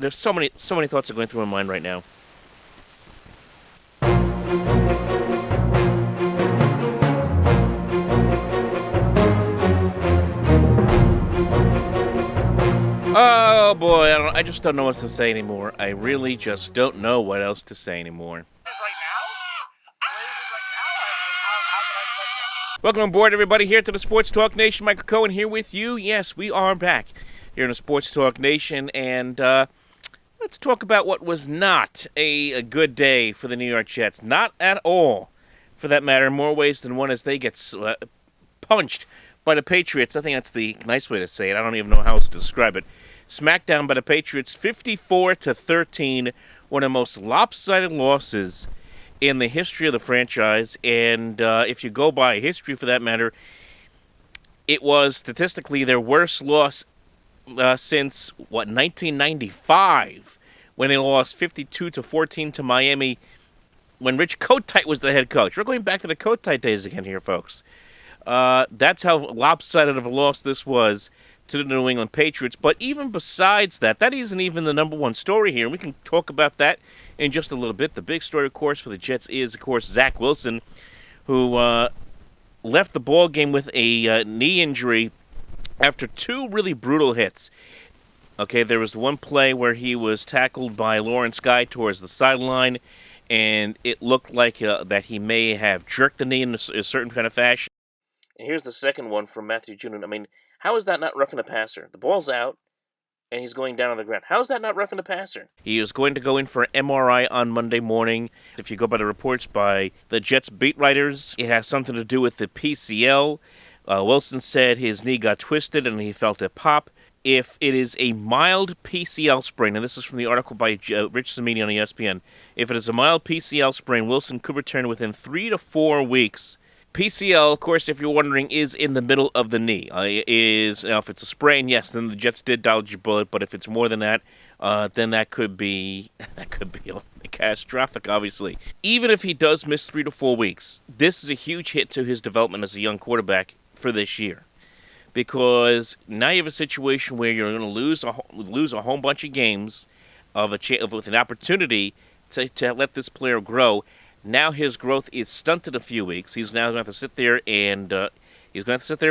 There's so many thoughts are going through my mind right now. Oh boy, I just don't know what to say anymore. I really just don't know what else to say anymore. Welcome aboard, everybody, here to the Sports Talk Nation. Michael Cohen here with you. Yes, we are back here in the Sports Talk Nation, and let's talk about what was not a good day for the New York Jets. Not at all, for that matter, in more ways than one, as they get punched by the Patriots. I think that's the nice way to say it. I don't even know how else to describe it. Smackdown by the Patriots, 54-13, one of the most lopsided losses in the history of the franchise. And if you go by history, for that matter, it was statistically their worst loss since 1995, when they lost 52-14 to Miami when Rich Kotite was the head coach. We're going back to the Kotite days again here, folks. That's how lopsided of a loss this was to the New England Patriots. But even besides that, that isn't even the number one story here. We can talk about that in just a little bit. The big story, of course, for the Jets is, of course, Zach Wilson, who left the ball game with a knee injury after two really brutal hits. Okay, there was one play where he was tackled by Lawrence Guy towards the sideline, and it looked like that he may have jerked the knee in a certain kind of fashion. And here's the second one from Matthew Judon. I mean, how is that not roughing the passer? The ball's out, and he's going down on the ground. How is that not roughing the passer? He is going to go in for an MRI on Monday morning. If you go by the reports by the Jets beat writers, it has something to do with the PCL. Wilson said his knee got twisted and he felt it pop. If it is a mild PCL sprain, and this is from the article by Rich Cimini on ESPN, if it is a mild PCL sprain, Wilson could return within 3 to 4 weeks. PCL, of course, if you're wondering, is in the middle of the knee. If it's a sprain, yes, then the Jets did dodge a bullet. But if it's more than that, then that could be catastrophic. Obviously, even if he does miss 3 to 4 weeks, this is a huge hit to his development as a young quarterback for this year, because now you have a situation where you're going to lose a whole bunch of games with an opportunity to let this player grow. Now his growth is stunted a few weeks. He's now going to have to sit there and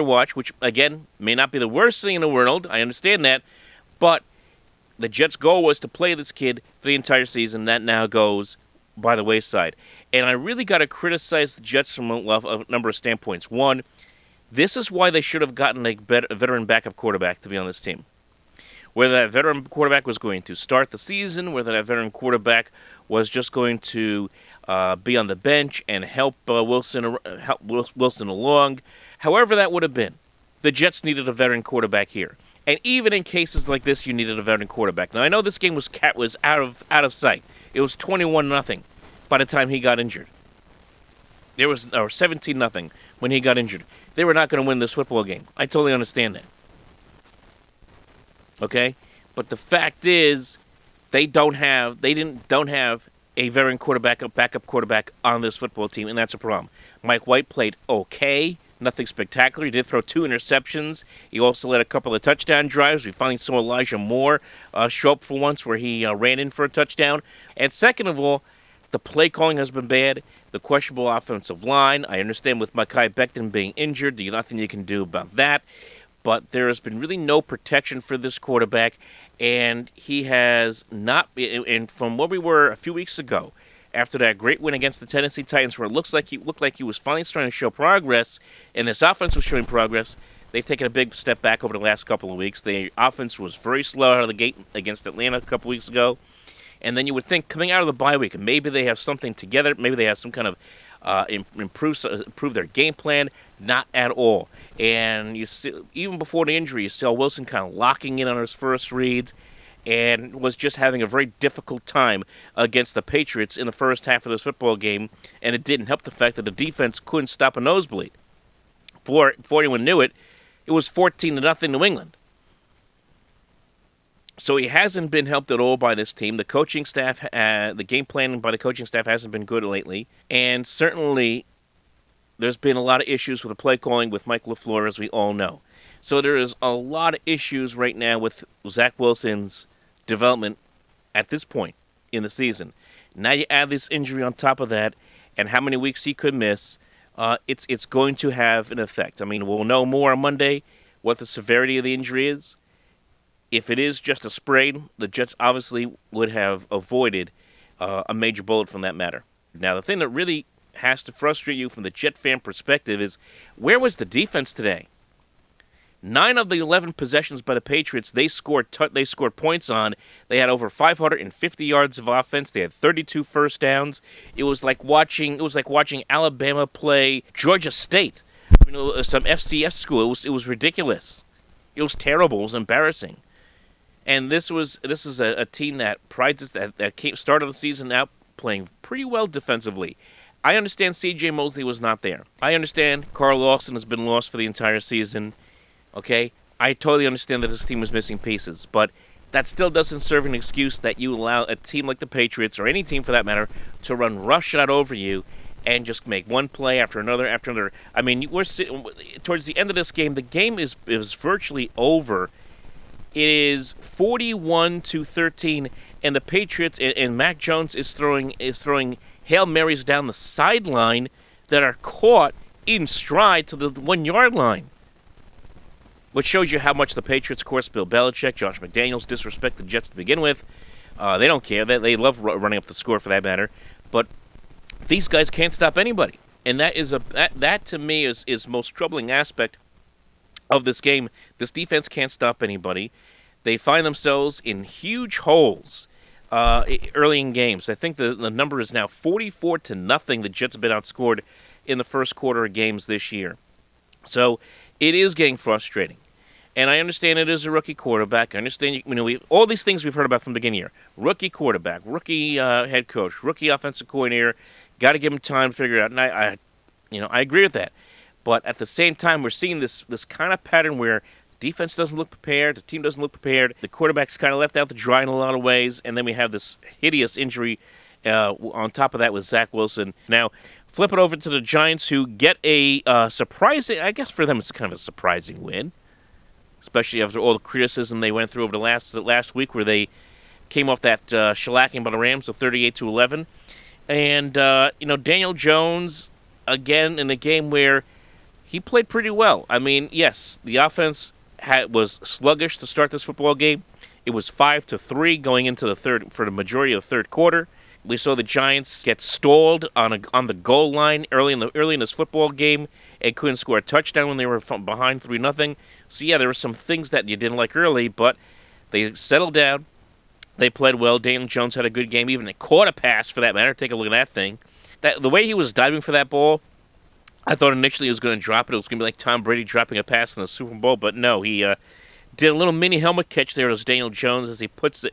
watch, which, again, may not be the worst thing in the world. I understand that. But the Jets' goal was to play this kid for the entire season. That now goes by the wayside. And I really got to criticize the Jets from a number of standpoints. One, this is why they should have gotten a veteran backup quarterback to be on this team. Whether that veteran quarterback was going to start the season, whether that veteran quarterback was just going to be on the bench and help Wilson along. However that would have been, the Jets needed a veteran quarterback here. And even in cases like this, you needed a veteran quarterback. Now, I know this game was out of sight. It was 21-0 by the time he got injured. Or 17-0 when he got injured. They were not going to win this football game. I totally understand that. Okay? But the fact is, they don't have a veteran quarterback, a backup quarterback on this football team, and that's a problem. Mike White played okay, nothing spectacular. He did throw 2 interceptions. He also led a couple of touchdown drives. We finally saw Elijah Moore show up for once, where he ran in for a touchdown. And second of all, the play calling has been bad. The questionable offensive line. I understand with Mekhi Becton being injured, there's nothing you can do about that. But there has been really no protection for this quarterback. And he has not, and from where we were a few weeks ago, after that great win against the Tennessee Titans, where it looked like he was finally starting to show progress, and this offense was showing progress, they've taken a big step back over the last couple of weeks. The offense was very slow out of the gate against Atlanta a couple weeks ago, and then you would think coming out of the bye week, maybe they have something together, maybe they have some kind of improve their game plan. Not at all. And you see, even before the injury, you saw Wilson kind of locking in on his first reads and was just having a very difficult time against the Patriots in the first half of this football game, and it didn't help the fact that the defense couldn't stop a nosebleed. Before anyone knew it, it was 14-0 New England. So he hasn't been helped at all by this team. The coaching staff, the game planning by the coaching staff hasn't been good lately, and certainly there's been a lot of issues with the play calling with Mike LaFleur, as we all know. So there is a lot of issues right now with Zach Wilson's development at this point in the season. Now you add this injury on top of that, and how many weeks he could miss. It's going to have an effect. I mean, we'll know more on Monday what the severity of the injury is. If it is just a sprain, the Jets obviously would have avoided a major bullet from that matter. Now, the thing that really has to frustrate you from the Jet fan perspective is, where was the defense today? 9 of the 11 possessions by the Patriots, they scored points on. They had over 550 yards of offense. They had 32 first downs. It was like watching Alabama play Georgia State. I mean, some FCS school. It was ridiculous. It was terrible. It was embarrassing. And this is a team that started the season out playing pretty well defensively. I understand C.J. Mosley was not there. I understand Carl Lawson has been lost for the entire season. Okay? I totally understand that this team was missing pieces, but that still doesn't serve an excuse that you allow a team like the Patriots, or any team for that matter, to run roughshod over you and just make one play after another after another. I mean, we're towards the end of this game. The game is virtually over. It is 41-13, and the Patriots and Mac Jones is throwing Hail Marys down the sideline that are caught in stride to the 1-yard line. Which shows you how much the Patriots, of course, Bill Belichick, Josh McDaniels, disrespect the Jets to begin with. They don't care. They love running up the score for that matter. But these guys can't stop anybody. And that to me is most troubling aspect of this game. This defense can't stop anybody. They find themselves in huge holes early in games. I think the number is now 44-0. The Jets have been outscored in the first quarter of games this year. So it is getting frustrating. And I understand it is a rookie quarterback. I understand all these things we've heard about from the beginning of the year. Rookie quarterback, rookie head coach, rookie offensive coordinator. Got to give him time to figure it out. And I agree with that. But at the same time, we're seeing this kind of pattern where defense doesn't look prepared, the team doesn't look prepared, the quarterback's kind of left out to dry in a lot of ways, and then we have this hideous injury on top of that with Zach Wilson. Now, flip it over to the Giants, who get a surprising, I guess for them it's kind of a surprising win, especially after all the criticism they went through over the last week, where they came off that shellacking by the Rams of 38-11. And, Daniel Jones, again, in a game where he played pretty well. I mean, yes, the offense was sluggish to start this football game. It was 5-3 going into the third for the majority of the third quarter. We saw the Giants get stalled on the goal line early in this football game and couldn't score a touchdown when they were behind 3-0. So yeah, there were some things that you didn't like early, but they settled down. They played well. Daniel Jones had a good game. Even caught a pass, for that matter. Take a look at that thing. The way he was diving for that ball, I thought initially he was going to drop it. It was going to be like Tom Brady dropping a pass in the Super Bowl, but no, he did a little mini helmet catch there as Daniel Jones as he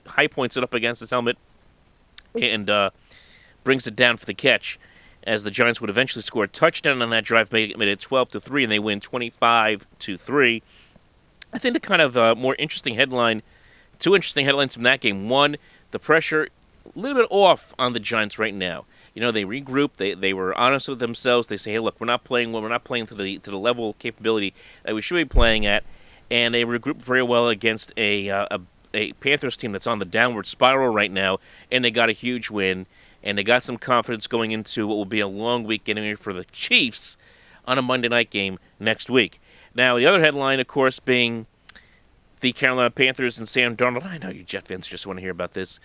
high points it up against his helmet and brings it down for the catch, as the Giants would eventually score a touchdown on that drive, made it 12-3, and they win 25-3. I think the kind of more interesting headline, two interesting headlines from that game. One, the pressure a little bit off on the Giants right now. They regrouped. They were honest with themselves. They say, "Hey, look, we're not playing well. We're not playing to the level of capability that we should be playing at." And they regrouped very well against a Panthers team that's on the downward spiral right now. And they got a huge win. And they got some confidence going into what will be a long week getting ready for the Chiefs on a Monday night game next week. Now, the other headline, of course, being the Carolina Panthers and Sam Darnold. I know you Jet fans just want to hear about this.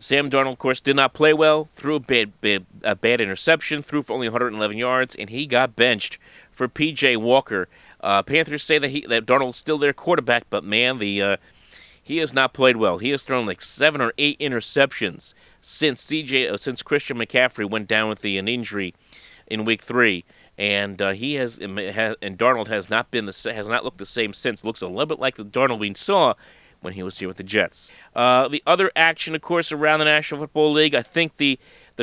Sam Darnold, of course, did not play well, threw a bad interception, threw for only 111 yards, and he got benched for P.J. Walker. Panthers say that Darnold's still their quarterback, but man, he has not played well. He has thrown like 7 or 8 interceptions since Christian McCaffrey went down with an injury in Week 3, and Darnold has not looked the same since. Looks a little bit like the Darnold we saw when he was here with the Jets. The other action, of course, around the National Football League, I think the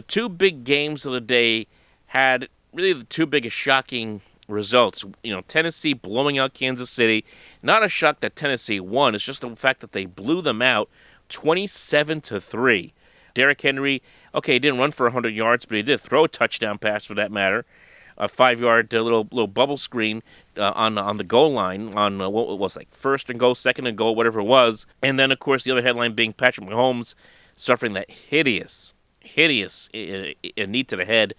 two big games of the day had really the two biggest shocking results. Tennessee blowing out Kansas City. Not a shock that Tennessee won. It's just the fact that they blew them out 27-3. Derrick Henry, he didn't run for 100 yards, but he did throw a touchdown pass for that matter. A 5-yard little bubble screen on the goal line on what was like first and goal, second and goal, whatever it was. And then, of course, the other headline being Patrick Mahomes suffering that hideous knee to the head.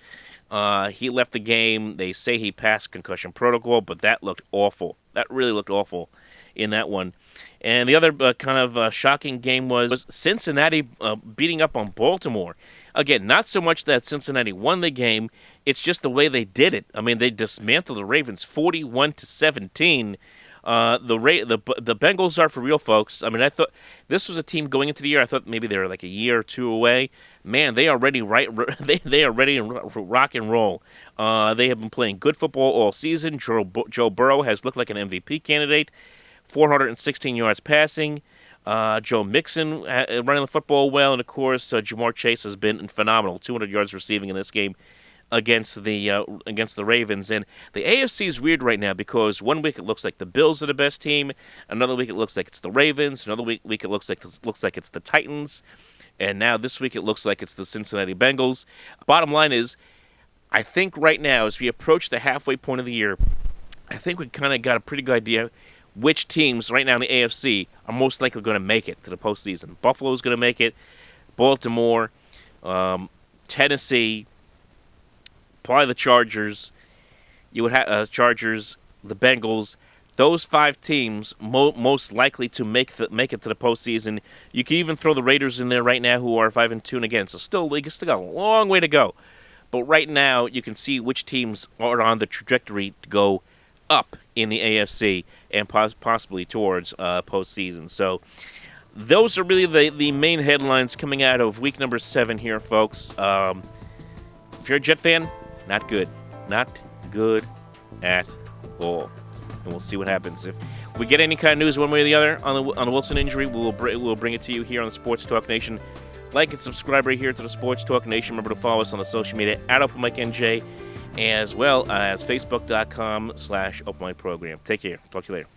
He left the game. They say he passed concussion protocol, but that looked awful. That really looked awful in that one. And the other shocking game was Cincinnati beating up on Baltimore. Again, not so much that Cincinnati won the game, it's just the way they did it. I mean, they dismantled the Ravens 41-17. The Bengals are for real, folks. I mean, I thought this was a team going into the year. I thought maybe they were like a year or two away. Man, they are ready. They are ready to rock and roll. They have been playing good football all season. Joe Burrow has looked like an MVP candidate. 416 yards passing. Joe Mixon running the football well, and of course Jamar Chase has been phenomenal. 200 yards receiving in this game against the Ravens. And the AFC is weird right now because one week it looks like the Bills are the best team, another week it looks like it's the Ravens, another week it looks like it's the Titans, and now this week it looks like it's the Cincinnati Bengals. Bottom line is, I think right now as we approach the halfway point of the year, I think we kind of got a pretty good idea which teams right now in the AFC are most likely going to make it to the postseason. Buffalo's going to make it, Baltimore, Tennessee, probably the Chargers. You would have Chargers, the Bengals. Those five teams most likely to make it to the postseason. You can even throw the Raiders in there right now, who are 5-2 and again. So still got a long way to go. But right now, you can see which teams are on the trajectory to go up in the AFC and possibly towards postseason. So those are really the main headlines coming out of week number 7 here, folks. If you're a Jet fan, not good. Not good at all. And we'll see what happens. If we get any kind of news one way or the other on the Wilson injury, we'll bring it to you here on the Sports Talk Nation. Like and subscribe right here to the Sports Talk Nation. Remember to follow us on the social media at OpenMicNJ, as well as Facebook.com/OpenMicProgram. Take care. Talk to you later.